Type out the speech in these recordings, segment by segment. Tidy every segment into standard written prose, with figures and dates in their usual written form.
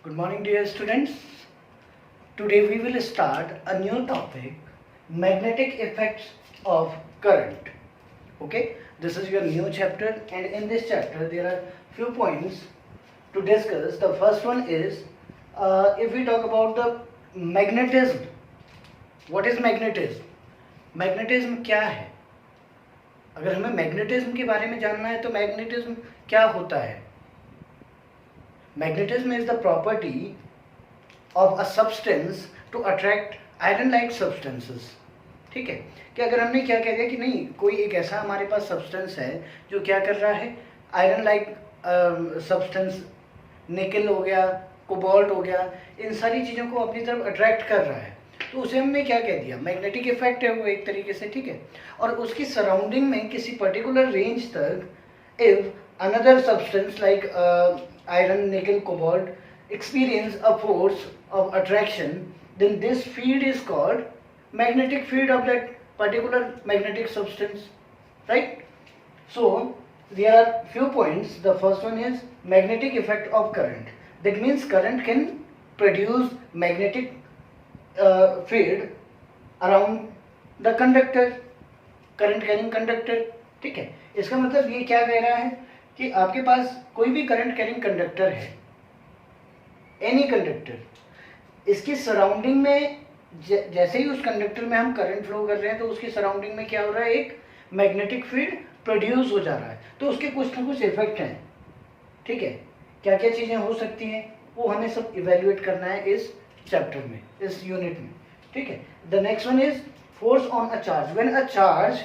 Good morning, dear students. Today we will start a new topic, magnetic effects of current. Okay, this is your new chapter, and in this chapter there are few points to discuss. The first one is if we talk about the magnetism. What is magnetism? Magnetism क्या है? अगर हमें magnetism के बारे में जानना है तो मैग्नेटिज्म क्या होता है? Magnetism is the property of a substance to attract iron-like substances. ठीक है, कि अगर हमने क्या कह दिया कि नहीं, कोई एक ऐसा हमारे पास सब्सटेंस है जो क्या कर रहा है, आयरन लाइक सब्सटेंस, निकल हो गया, कोबाल्ट हो गया, इन सारी चीज़ों को अपनी तरफ अट्रैक्ट कर रहा है, तो उसे हमने क्या कह दिया, मैग्नेटिक इफेक्ट है वो एक तरीके से. ठीक है, और उसकी सराउंडिंग में किसी पर्टिकुलर रेंज तक if another substance like iron, nickel, cobalt experience a force of attraction, then this field is called magnetic field of that particular magnetic substance, right? So there are few points. The first one is magnetic effect of current. That means current can produce magnetic field around the conductor, current carrying conductor. ठीक है, इसका मतलब ये क्या कह रहा है कि आपके पास कोई भी करंट कैरिंग कंडक्टर है, एनी कंडक्टर, इसकी सराउंडिंग में जैसे ही उस कंडक्टर में हम करंट फ्लो कर रहे हैं तो उसकी सराउंडिंग में क्या हो रहा है, एक मैग्नेटिक फील्ड प्रोड्यूस हो जा रहा है. तो उसके कुछ ना कुछ इफेक्ट हैं. ठीक है, क्या क्या चीज़ें हो सकती हैं वो हमें सब इवेल्युएट करना है इस चैप्टर में, इस यूनिट में. ठीक है, the next one is force on a charge. When a charge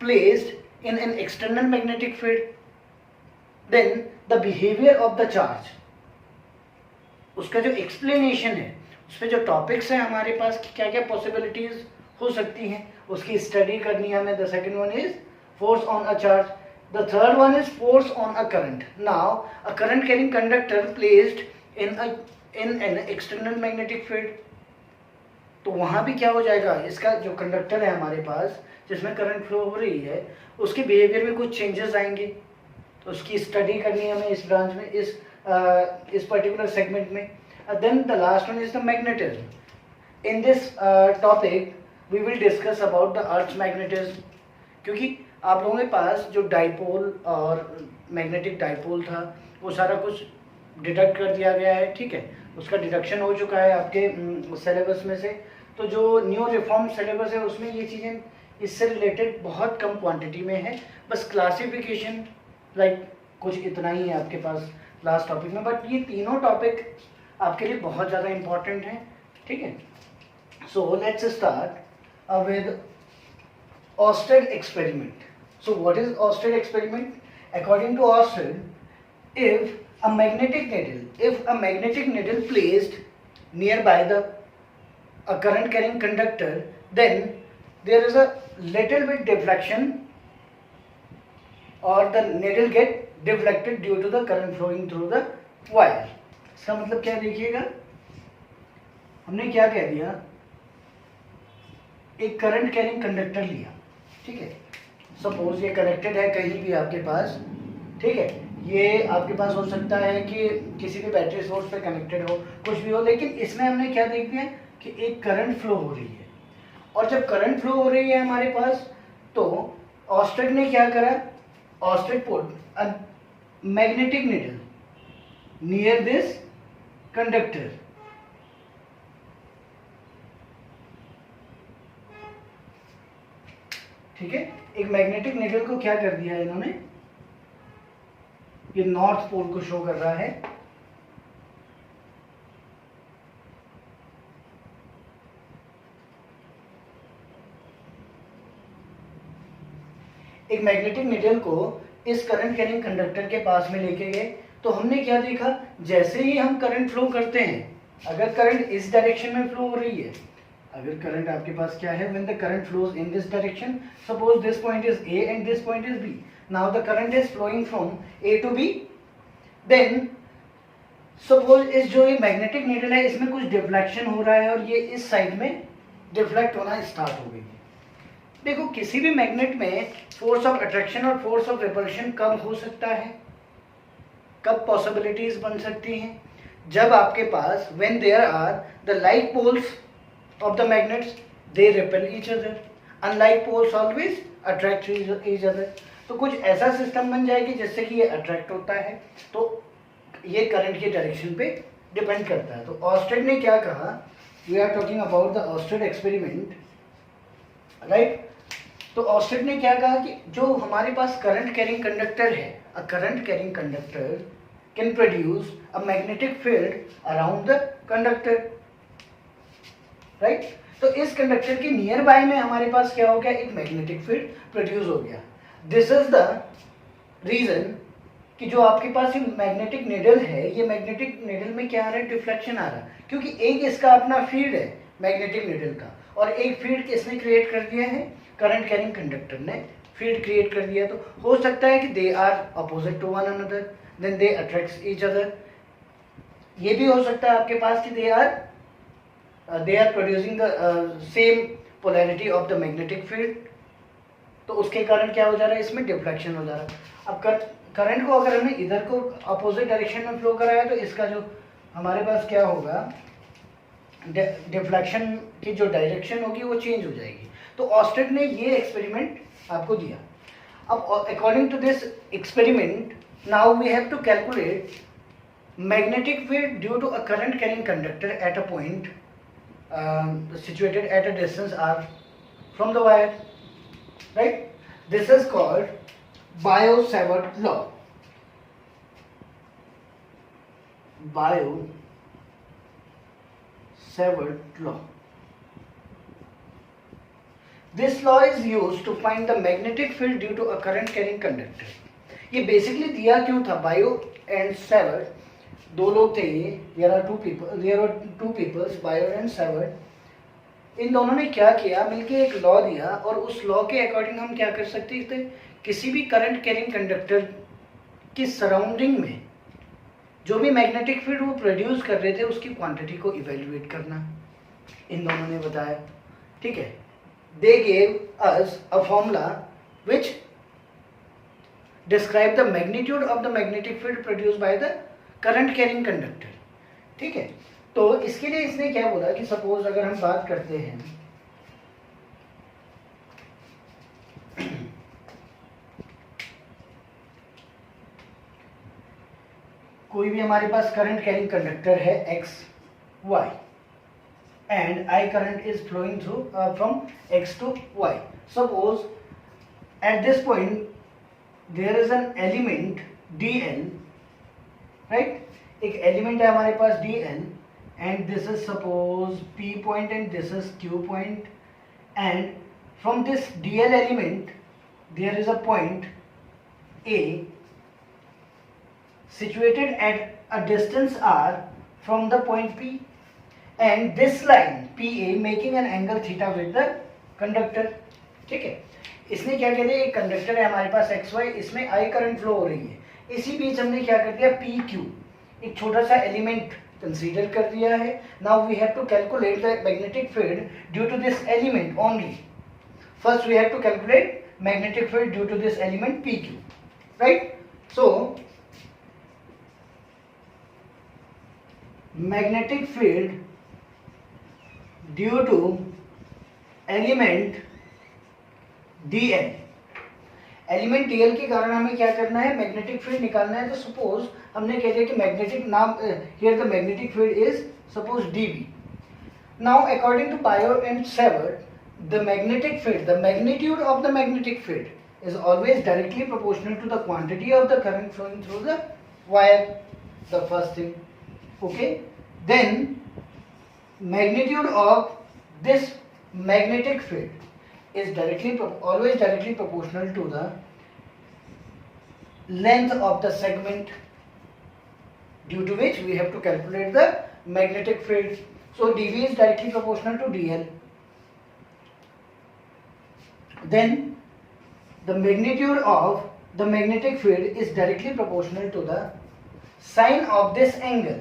placed in an external magnetic field, then the behavior of the charge, उसका जो एक्सप्लेनेशन है, उस पर जो टॉपिक्स हैं हमारे पास, क्या क्या पॉसिबिलिटीज हो सकती हैं, उसकी स्टडी करनी है हमें. The second one is force on a charge. The third one is force on a current. Now a current carrying conductor placed in an external magnetic field, तो वहाँ भी क्या हो जाएगा, इसका जो कंडक्टर है हमारे पास जिसमें करंट फ्लो हो रही है, उसके बिहेवियर में कुछ चेंजेस आएंगे, तो उसकी स्टडी करनी है हमें इस ब्रांच में, इस पर्टिकुलर सेगमेंट में. Then the last one is the magnetism. In this topic we will discuss about the earth magnetism, क्योंकि आप लोगों के पास जो डाइपोल और मैग्नेटिक डाइपोल था वो सारा कुछ डिडक्ट कर दिया गया है. ठीक है, उसका डिडक्शन हो चुका है आपके सिलेबस में से. तो जो न्यू रिफॉर्म सिलेबस है उसमें ये चीज़ें इससे रिलेटेड बहुत कम क्वांटिटी में है. बस क्लासिफिकेशन कुछ इतना ही है आपके पास लास्ट टॉपिक में, बट ये तीनों टॉपिक आपके लिए बहुत ज़्यादा इंपॉर्टेंट हैं. ठीक है, so let's start with Oersted experiment. So what is Oersted experiment? According to Oersted, if a magnetic needle placed nearby a current carrying conductor, then there is a little bit deflection, or the needle get deflected due to the current flowing through the wire. इसका मतलब क्या, देखिएगा हमने क्या कह दिया, एक current carrying conductor लिया. ठीक है, सपोज ये कनेक्टेड है कहीं भी आपके पास. ठीक है, ये आपके पास हो सकता है कि किसी भी बैटरी सोर्स पे कनेक्टेड हो, कुछ भी हो, लेकिन इसमें हमने क्या देख दिया कि एक करंट फ्लो हो रही है. और जब करंट फ्लो हो रही है हमारे पास, तो ऑस्टेड ने क्या करा, Oersted put a magnetic needle near this conductor. ठीक है, एक मैग्नेटिक नीडल को क्या कर दिया इन्होंने, ये नॉर्थ पोल को शो कर रहा है. एक मैग्नेटिक नीडल को इस करंट कैरिंग कंडक्टर के पास में लेके गए, तो हमने क्या देखा, जैसे ही हम करंट फ्लो करते हैं, अगर करंट इस डायरेक्शन में फ्लो हो रही है, अगर करंट आपके पास क्या है, when the current flows in this direction, suppose this point is A and this point is B, now the current is flowing from A to B, then suppose इस जो ये मैग्नेटिक नीडल है इसमें कुछ डिफ्लेक्शन हो रहा है और ये इस साइड में डिफ्लेक्ट होना स्टार्ट हो गई. देखो, किसी भी मैग्नेट में फोर्स ऑफ अट्रैक्शन और फोर्स ऑफ रिपल्शन कब हो सकता है, कब पॉसिबिलिटीज बन सकती हैं, जब आपके पास when there are the like poles of the magnets, they repel each other, unlike poles always attract each other. तो कुछ ऐसा सिस्टम बन जाएगी जिससे कि ये अट्रैक्ट होता है, तो ये करंट के डायरेक्शन पे डिपेंड करता है. तो ऑस्टेड ने क्या कहा, we are talking about the Oersted experiment, right. तो ऑस्टेड ने क्या कहा कि जो हमारे पास करंट कैरिंग कंडक्टर है, अ current carrying conductor can produce a magnetic field around the conductor, right. तो इस कंडक्टर के नियर बाय में हमारे पास क्या हो गया, एक मैग्नेटिक फील्ड प्रोड्यूस हो गया. दिस इज द रीजन कि जो आपके पास ये मैग्नेटिक नीडल है, ये मैग्नेटिक नीडल में क्या आ रहा है, डिफ्लेक्शन आ रहा है, क्योंकि एक इसका अपना फील्ड है मैग्नेटिक नीडल का, और एक फील्ड किसने क्रिएट कर दिया है, करंट कैरिंग कंडक्टर ने फील्ड क्रिएट कर दिया. तो हो सकता है कि they are opposite to one another, then they attract each other. ये भी हो सकता है आपके पास कि they are producing the same polarity of the magnetic field, तो उसके कारण क्या हो जा रहा है, इसमें डिफ्लेक्शन हो जा रहा है. अब करंट को अगर हमने इधर को अपोजिट डायरेक्शन में फ्लो कराया तो इसका जो हमारे पास क्या होगा, डिफ्लेक्शन की जो डायरेक्शन होगी वो चेंज हो जाएगी. तो ऑस्टेड ने ये एक्सपेरिमेंट आपको दिया. अब according to this experiment, now we have to calculate magnetic field due to a current carrying conductor at a point situated at a distance r from the wire, right. This is called Biot-Savart law. Biot-Savart law. This law is used to find the magnetic field due to a current carrying conductor. ये basically दिया क्यों था, bio and Savart दो लोग थे ये, there are two peoples, Biot and Savart. इन दोनों ने क्या किया, मिलके एक लॉ दिया, और उस लॉ के अकॉर्डिंग हम क्या कर सकते थे, किसी भी करंट कैरिंग कंडक्टर की सराउंडिंग में जो भी मैग्नेटिक फील्ड वो प्रोड्यूस कर रहे थे उसकी क्वांटिटी को इवेल्युएट करना, इन दोनों ने बताया. ठीक है. They gave us a formula which describe the magnitude of the magnetic field produce by the current carrying conductor. ठीक है. तो इसके लिए इसने क्या बोला कि सपोज अगर हम बात करते हैं, कोई भी हमारे पास करंट कैरिंग कंडक्टर है x y and I current is flowing through from x to y. Suppose at this point there is an element dl, right. एक एलिमेंट है हमारे पास dl and this is suppose p point and this is q point, and from this dl element there is a point a situated at a distance r from the point p, and this line pa making an angle theta with the conductor. ठीक है. इसने क्या कह दिया, एक conductor है हमारे पास xy, इसमें I करंट फ्लो हो रही है, इसी बीच हमने क्या कर दिया, pq एक छोटा सा एलिमेंट कंसीडर कर दिया है. Now we have to calculate the magnetic field due to this element only. First we have to calculate magnetic field due to this element pq, right. So magnetic field due to element dl, element dl के कारण हमें क्या करना है, magnetic field निकालना है. तो suppose हमने कह दिया कि मैग्नेटिक नाम here the magnetic field is suppose dv. Now according to Biot and Savart, the magnetic field, the magnitude of the magnetic field is always directly proportional to the quantity of the current flowing through the wire. The first thing, okay. Then magnitude of this magnetic field is always directly proportional to the length of the segment, due to which we have to calculate the magnetic field. So dV is directly proportional to dl. Then the magnitude of the magnetic field is directly proportional to the sine of this angle.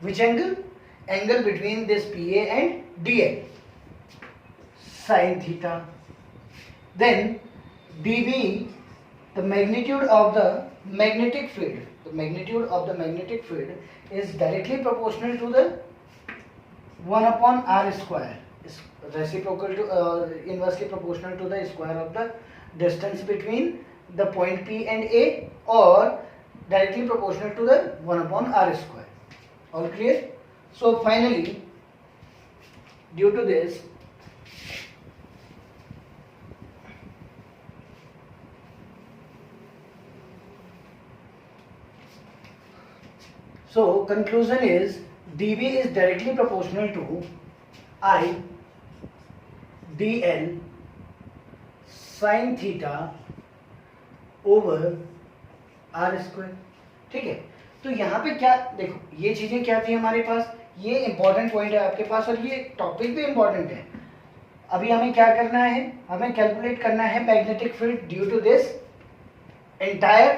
Which angle? Angle between this PA and dl, sin theta. Then dV, the magnitude of the magnetic field, the magnitude of the magnetic field is directly proportional to the 1 upon r square, is reciprocal to inversely proportional to the square of the distance between the point P and A, or directly proportional to the 1 upon r square. All clear? So finally, due to this, so conclusion is dV is directly proportional to I dl sin theta over r square. ठीक है, तो यहाँ पे क्या देखो, ये चीजें क्या थी हमारे पास, ये इंपॉर्टेंट पॉइंट है आपके पास और ये टॉपिक भी इंपॉर्टेंट है. अभी हमें क्या करना है, हमें कैलकुलेट करना है magnetic field due to this entire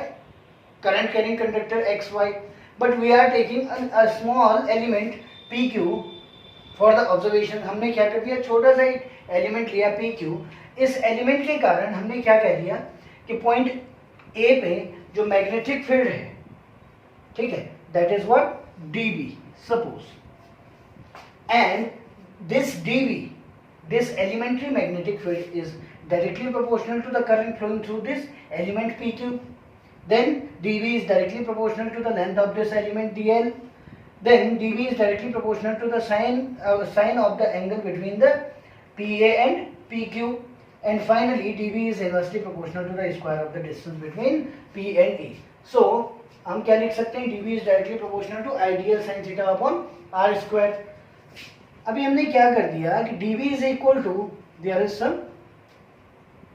current carrying conductor X Y, but we are taking a small element P Q for the observation. हमने क्या कर दिया, छोटा सा एलिमेंट लिया पी क्यू. इस एलिमेंट के कारण हमने क्या कह दिया कि पॉइंट ए पे जो मैग्नेटिक फील्ड है, ठीक है, that is what dB suppose, and this dB, this elementary magnetic field is directly proportional to the current flowing through this element PQ. Then dV is directly proportional to the length of this element dl. Then dV is directly proportional to the sine of the angle between the PA and PQ. And finally dV is inversely proportional to the square of the distance between P and A. So हम क्या लिख सकते हैं, dV is directly proportional to ideal sin theta upon r square. अभी हमने क्या कर दिया कि dV is equal to, there is some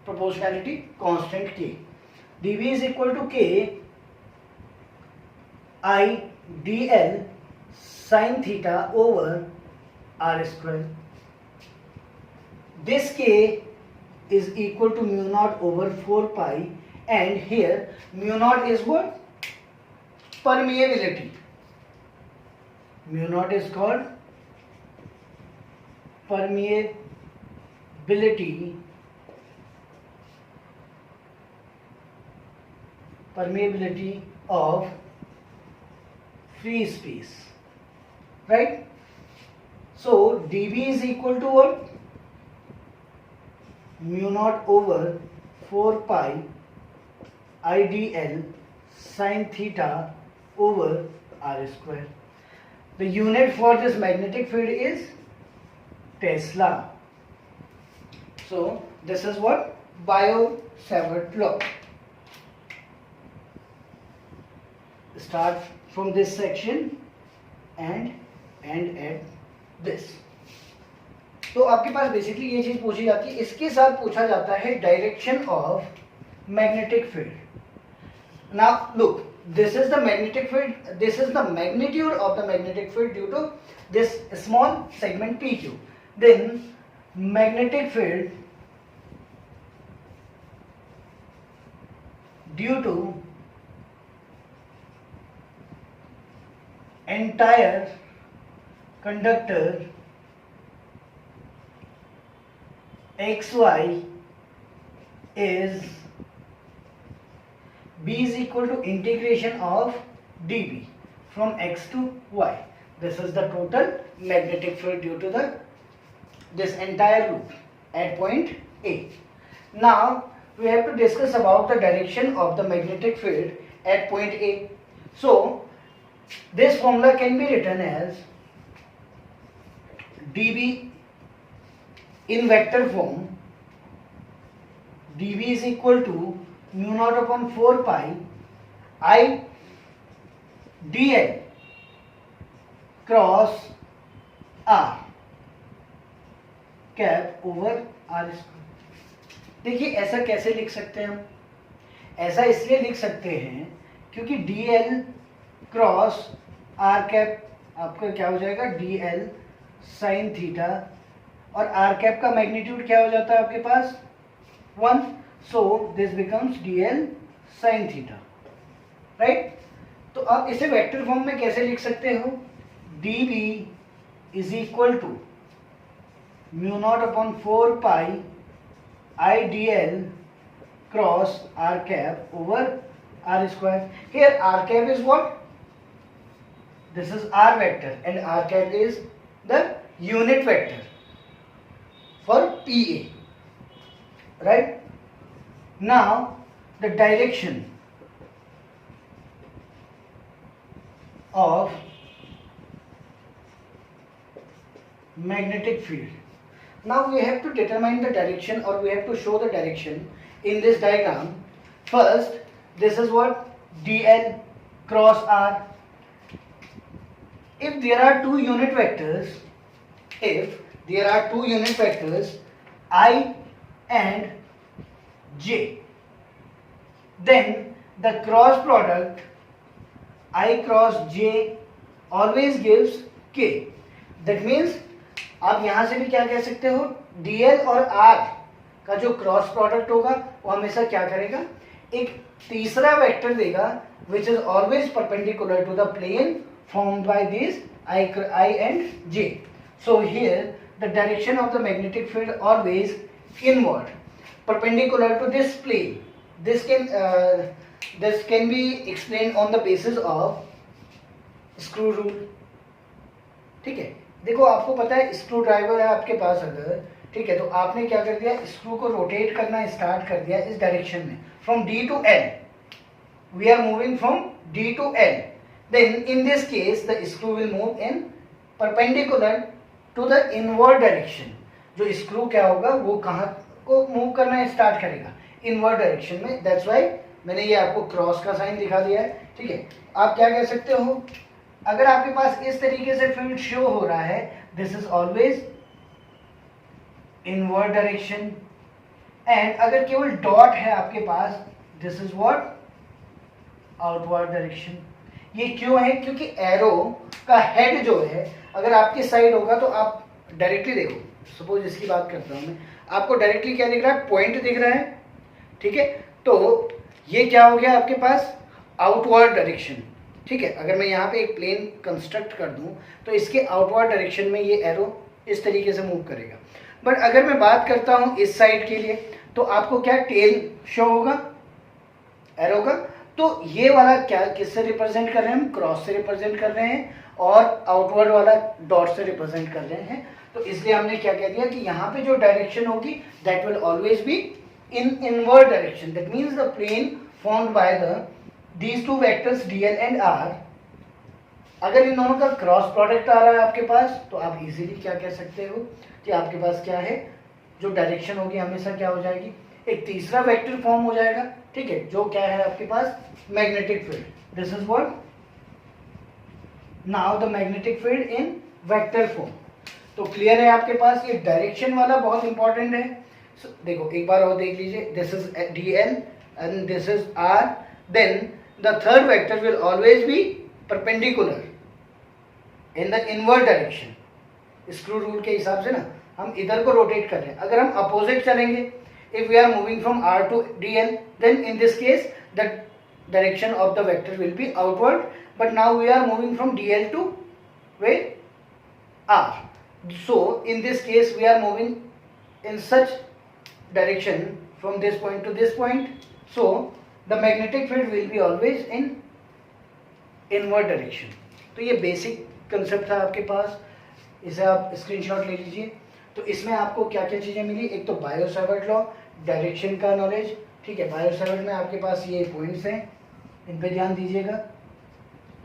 proportionality constant K. dV is equal to K I dl sin theta over r square. This K is equal to mu naught over 4 pi, and here mu naught is what? Permeability. Mu naught is called permeability of free space, right? So dV is equal to what? Mu naught over 4 pi I dl sin theta over r square. The unit for this magnetic field is Tesla. So this is what Biot-Savart law. Start from this section and end at this. तो आपके पास basically ये चीज पूछी जाती है. इसके साथ पूछा जाता है direction of magnetic field. Now look, this is the magnetic field, this is the magnitude of the magnetic field due to this small segment PQ. Then magnetic field due to entire conductor XY is B is equal to integration of dB from X to Y. This is the total magnetic field due to this entire loop at point A. Now we have to discuss about the direction of the magnetic field at point A. So this formula can be written as dB in vector form. dB is equal to mu naught upon 4 pi I dl cross r cap over r square. देखिए ऐसा कैसे लिख सकते हैं हम, ऐसा इसलिए लिख सकते हैं क्योंकि dl क्रॉस आर कैप आपका क्या हो जाएगा, dl साइन थीटा, और आर कैप का मैग्नीट्यूड क्या हो जाता है आपके पास 1. So this becomes dl sine theta, right. तो आप इसे वेक्टर फॉर्म में कैसे लिख सकते हो, dB is equal to mu naught upon 4 pi I dl cross r cap over r square. Here r cap is what? This is r vector and r cap is the unit vector for PA, right? Now the direction of magnetic field. Now we have to determine the direction, or we have to show the direction in this diagram. First, this is what? dl cross r. If there are two unit vectors, I and j, then the cross product I cross j always gives k. That means आप यहां से भी क्या कह सकते हो, dl और r का जो क्रॉस प्रोडक्ट होगा वो हमेशा क्या करेगा, एक तीसरा वेक्टर देगा which is always perpendicular to the plane formed by these I and j. So here the direction of the magnetic field always inward, perpendicular to this plane. This can be explained on the basis of screw rule. ठीक है, देखो आपको पता है screw driver है आपके पास अगर, ठीक है, तो आपने क्या कर दिया, स्क्रू को रोटेट करना स्टार्ट कर दिया इस डायरेक्शन में, from D to L. We are moving from D to L. Then in this case the screw will move in perpendicular to the inward direction. जो स्क्रू क्या होगा वो कहाँ को मूव करना स्टार्ट करेगा, इनवर्ड डायरेक्शन में. दैट्स वाई मैंने ये आपको क्रॉस का साइन दिखा दिया है. ठीक है, आप क्या कह सकते हो, अगर आपके पास इस तरीके से फील्ड शो हो रहा है, this is always inward direction. And अगर केवल डॉट है आपके पास, this is what, outward direction. ये क्यों है, क्योंकि एरो का हेड जो है अगर आपकी साइड होगा तो आप डायरेक्टली देखो, सपोज इसकी बात करता हूं मैं, आपको डायरेक्टली क्या दिख रहा है, पॉइंट दिख रहा है. ठीक है, तो ये क्या हो गया आपके पास, आउटवर्ड डायरेक्शन. ठीक है, अगर मैं यहाँ पे एक प्लेन कंस्ट्रक्ट कर दूं तो इसके आउटवर्ड डायरेक्शन में ये एरो इस तरीके से मूव करेगा. बट अगर मैं बात करता हूँ इस साइड के लिए, तो आपको क्या टेल शो होगा एरो का. तो ये वाला क्या किससे रिप्रेजेंट कर रहे हैं हम, क्रॉस से रिप्रेजेंट कर रहे हैं, और आउटवर्ड वाला डॉट से रिप्रेजेंट कर रहे हैं. तो इसलिए हमने क्या कह दिया कि यहाँ पे जो डायरेक्शन होगी that will always be in inward direction. That means the plane formed by the these two vectors dl and r, अगर इन दोनों का क्रॉस प्रोडक्ट आ रहा है आपके पास, तो आप इजीली क्या कह सकते हो कि आपके पास क्या है, जो डायरेक्शन होगी हमेशा क्या हो जाएगी, एक तीसरा वेक्टर फॉर्म हो जाएगा. ठीक है, जो क्या है आपके पास, magnetic field. This is what, now the magnetic field in vector form. तो क्लियर है आपके पास, ये डायरेक्शन वाला बहुत इंपॉर्टेंट है. देखो एक बार और देख लीजिए, this is dl and this is r, then the third vector will always be perpendicular in the inward direction. Screw rule के हिसाब से ना हम इधर को रोटेट कर रहे हैं. अगर हम अपोजिट चलेंगे, if we are moving from r to dl, then in this case the direction of the vector will be outward. But now we are moving from dl to where, r. So in this case we are moving in such direction from this point to this point. So the magnetic field will be always in inward direction. तो ये basic concept था आपके पास, इसे आप screenshot ले लीजिए. तो इसमें आपको क्या क्या चीज़ें मिली, एक तो बायो-सावर्ट लॉ, डायरेक्शन का नॉलेज. ठीक है, बायो-सावर्ट में आपके पास ये पॉइंट्स हैं, इन पे ध्यान दीजिएगा.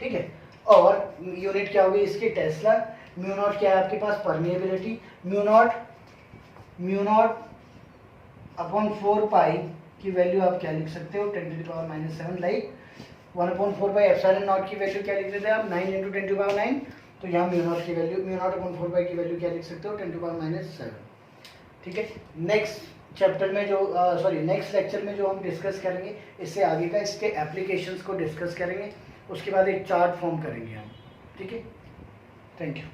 ठीक है, और यूनिट क्या होगी इसकी, टेस्ला. म्यू नॉट क्या है आपके पास, परमिएबिलिटी. म्यू नॉट अपॉन 4 पाई की वैल्यू आप क्या लिख सकते हो, 10⁻⁻7, लाइक 1/4 पाई एप्सिलॉन नॉट की वैल्यू क्या लिख देते हैं आप, 9 × 10⁻9. तो यहाँ म्यू नॉट की वैल्यू, म्यू नॉट अपॉन 4 पाई की वैल्यू क्या लिख सकते हो, 10⁻7. ठीक है, नेक्स्ट चैप्टर में जो नेक्स्ट लेक्चर में जो हम डिस्कस करेंगे, इससे आगे का इसके एप्लीकेशंस को डिस्कस करेंगे. उसके बाद एक चार्ट फॉर्म करेंगे हम. ठीक है, थैंक यू.